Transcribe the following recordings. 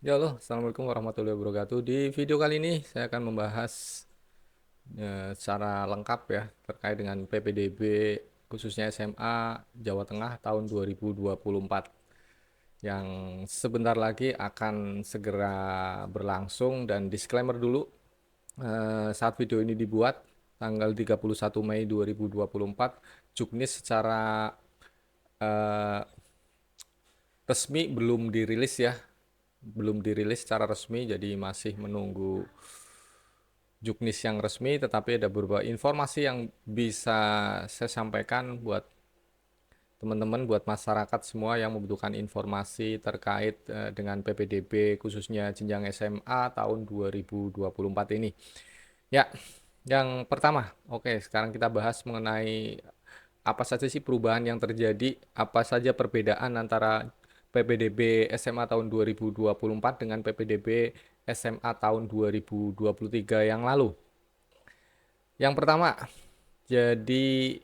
Ya halo, Assalamualaikum warahmatullahi wabarakatuh. Di video kali ini saya akan membahas secara lengkap ya terkait dengan PPDB khususnya SMA Jawa Tengah tahun 2024 yang sebentar lagi akan segera berlangsung. Dan disclaimer dulu, saat video ini dibuat tanggal 31 Mei 2024, Juknis secara eh, resmi belum dirilis ya, belum dirilis secara resmi, jadi masih menunggu Juknis yang resmi. Tetapi ada beberapa informasi yang bisa saya sampaikan buat teman-teman, buat masyarakat semua yang membutuhkan informasi terkait dengan PPDB khususnya jenjang SMA tahun 2024 ini. Ya, yang pertama, oke, sekarang kita bahas mengenai apa saja sih perubahan yang terjadi, apa saja perbedaan antara PPDB SMA tahun 2024 dengan PPDB SMA tahun 2023 yang lalu. Yang pertama, jadi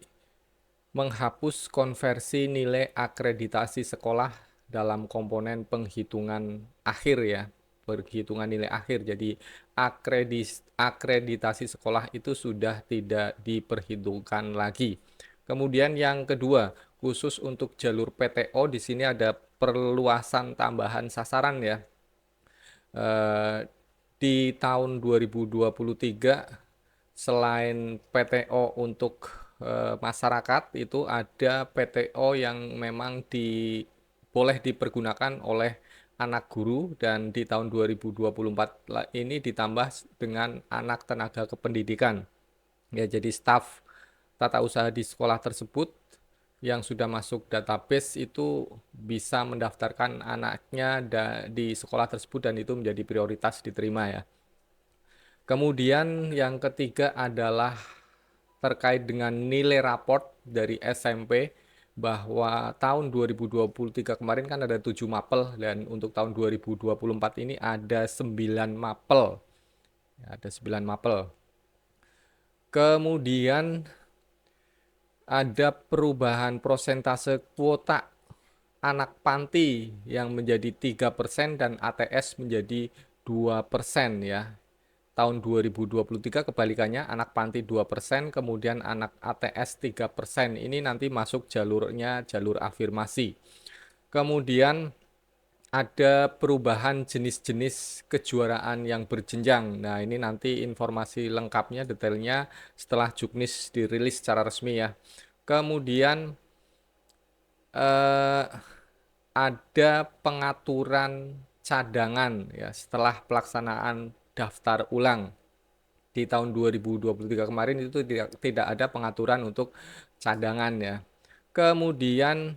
menghapus konversi nilai akreditasi sekolah dalam komponen penghitungan akhir ya, penghitungan nilai akhir. Jadi akreditasi sekolah itu sudah tidak diperhitungkan lagi. Kemudian yang kedua, khusus untuk jalur PTO di sini ada perluasan tambahan sasaran ya. Eh, di tahun 2023, selain PTO untuk masyarakat, itu ada PTO yang memang boleh dipergunakan oleh anak guru, dan di tahun 2024 ini ditambah dengan anak tenaga kependidikan. Ya, jadi staf tata usaha di sekolah tersebut yang sudah masuk database itu bisa mendaftarkan anaknya di sekolah tersebut, dan itu menjadi prioritas diterima ya. Kemudian yang ketiga adalah terkait dengan nilai raport dari SMP, bahwa tahun 2023 kemarin kan ada 7 mapel, dan untuk tahun 2024 ini ada 9 mapel. Ya, ada 9 mapel. Kemudian ada perubahan prosentase kuota anak panti yang menjadi 3% dan ATS menjadi 2% ya. Tahun 2023 kebalikannya, anak panti 2%, kemudian anak ATS 3%. Ini nanti masuk jalurnya jalur afirmasi. Kemudian ada perubahan jenis-jenis kejuaraan yang berjenjang. Nah, ini nanti informasi lengkapnya, detailnya setelah Juknis dirilis secara resmi ya. Kemudian eh, ada pengaturan cadangan ya setelah pelaksanaan daftar ulang. Di tahun 2023 kemarin itu tidak ada pengaturan untuk cadangan ya. Kemudian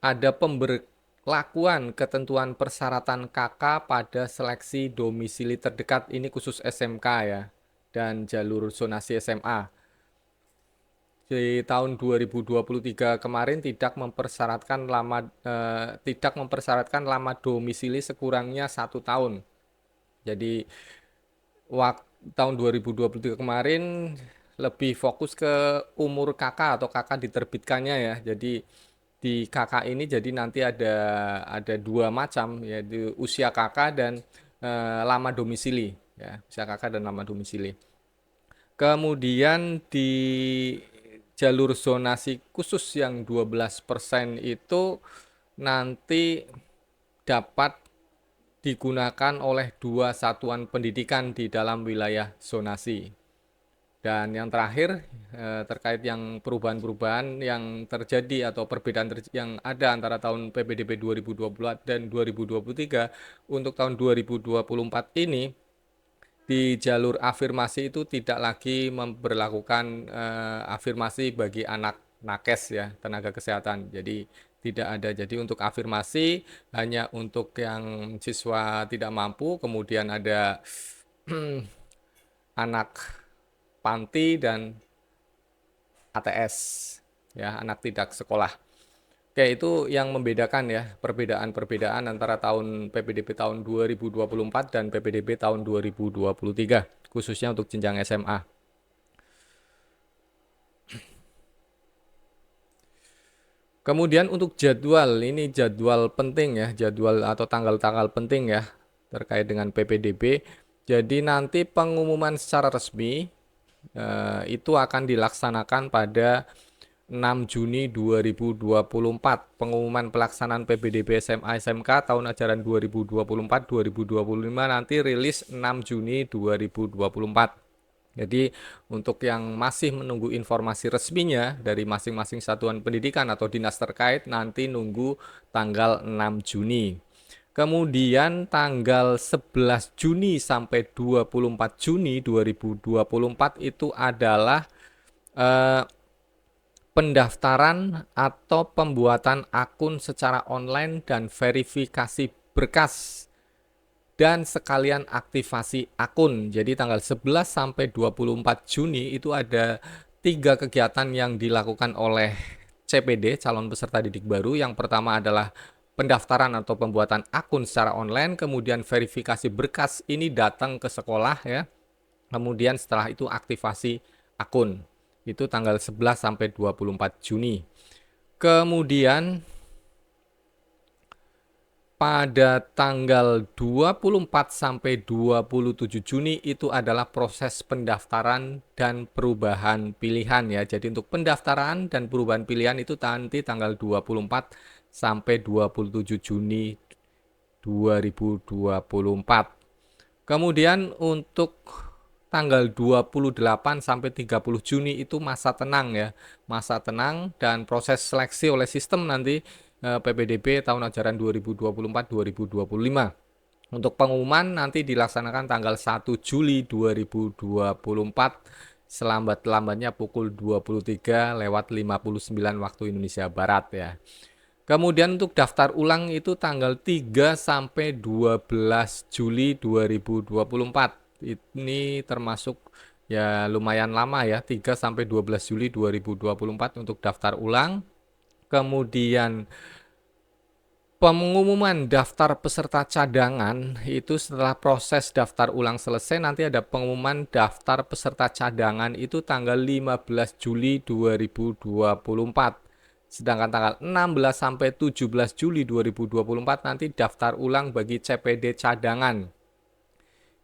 ada pemberlakuan ketentuan persyaratan KK pada seleksi domisili terdekat, ini khusus SMK ya, dan jalur zonasi SMA. Di tahun 2023 kemarin tidak mempersyaratkan lama domisili sekurangnya 1 tahun. Jadi waktu tahun 2023 kemarin lebih fokus ke umur kakak atau kakak diterbitkannya ya. Jadi di kakak ini jadi nanti ada dua macam, yaitu usia kakak dan lama domisili ya, usia kakak dan lama domisili. Kemudian di jalur zonasi khusus yang 12% itu nanti dapat digunakan oleh 2 satuan pendidikan di dalam wilayah zonasi. Dan yang terakhir, terkait yang perubahan-perubahan yang terjadi atau perbedaan yang ada antara tahun PPDB 2024 dan 2023, untuk tahun 2024 ini di jalur afirmasi itu tidak lagi memperlakukan afirmasi bagi anak nakes ya, tenaga kesehatan. Jadi tidak ada. Jadi untuk afirmasi hanya untuk yang siswa tidak mampu, kemudian ada anak panti dan ATS ya, anak tidak sekolah. Oke, itu yang membedakan ya, perbedaan-perbedaan antara tahun PPDB tahun 2024 dan PPDB tahun 2023 khususnya untuk jenjang SMA. Kemudian untuk jadwal, ini jadwal penting ya, jadwal atau tanggal-tanggal penting ya terkait dengan PPDB. Jadi nanti pengumuman secara resmi itu akan dilaksanakan pada 6 Juni 2024. Pengumuman pelaksanaan PPDB SMA SMK tahun ajaran 2024-2025 nanti rilis 6 Juni 2024. Jadi untuk yang masih menunggu informasi resminya dari masing-masing satuan pendidikan atau dinas terkait nanti nunggu tanggal 6 Juni. Kemudian tanggal 11 Juni sampai 24 Juni 2024 itu adalah eh, pendaftaran atau pembuatan akun secara online dan verifikasi berkas dan sekalian aktivasi akun. Jadi tanggal 11 sampai 24 Juni itu ada 3 kegiatan yang dilakukan oleh CPD, calon peserta didik baru. Yang pertama adalah pendaftaran atau pembuatan akun secara online, kemudian verifikasi berkas ini datang ke sekolah ya. Kemudian setelah itu aktivasi akun. Itu tanggal 11 sampai 24 Juni. Kemudian pada tanggal 24 sampai 27 Juni itu adalah proses pendaftaran dan perubahan pilihan ya. Jadi untuk pendaftaran dan perubahan pilihan itu nanti tanggal 24 sampai 27 Juni 2024. Kemudian untuk tanggal 28 sampai 30 Juni itu masa tenang ya. Masa tenang dan proses seleksi oleh sistem nanti PPDB tahun ajaran 2024-2025. Untuk pengumuman nanti dilaksanakan tanggal 1 Juli 2024 selambat-lambatnya pukul 23:59 waktu Indonesia Barat ya. Kemudian untuk daftar ulang itu tanggal 3 sampai 12 Juli 2024. Ini termasuk ya lumayan lama ya, 3 sampai 12 Juli 2024 untuk daftar ulang. Kemudian pengumuman daftar peserta cadangan itu setelah proses daftar ulang selesai nanti ada pengumuman daftar peserta cadangan itu tanggal 15 Juli 2024. Sedangkan tanggal 16 sampai 17 Juli 2024 nanti daftar ulang bagi CPD cadangan.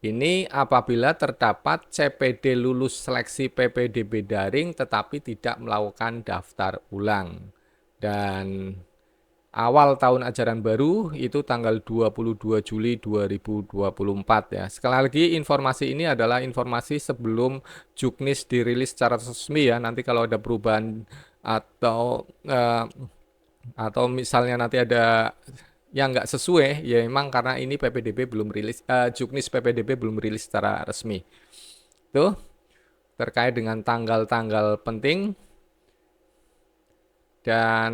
Ini apabila terdapat CPD lulus seleksi PPDB daring tetapi tidak melakukan daftar ulang. Dan awal tahun ajaran baru itu tanggal 22 Juli 2024 ya. Sekali lagi informasi ini adalah informasi sebelum Juknis dirilis secara resmi ya. Nanti kalau ada perubahan atau misalnya nanti ada yang nggak sesuai ya memang karena ini PPDB belum rilis, Juknis PPDB belum rilis secara resmi. Tuh terkait dengan tanggal-tanggal penting. Dan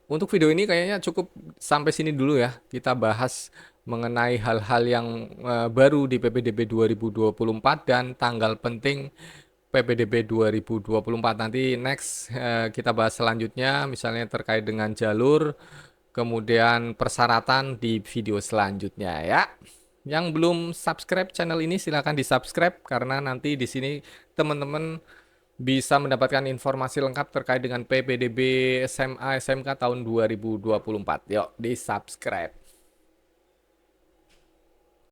untuk video ini kayaknya cukup sampai sini dulu ya. Kita bahas mengenai hal-hal yang baru di PPDB 2024 dan tanggal penting PPDB 2024. Nanti next kita bahas selanjutnya misalnya terkait dengan jalur, kemudian persyaratan di video selanjutnya ya. Yang belum subscribe channel ini silahkan di subscribe karena nanti di sini teman-teman bisa mendapatkan informasi lengkap terkait dengan PPDB SMA SMK tahun 2024. Yuk di subscribe.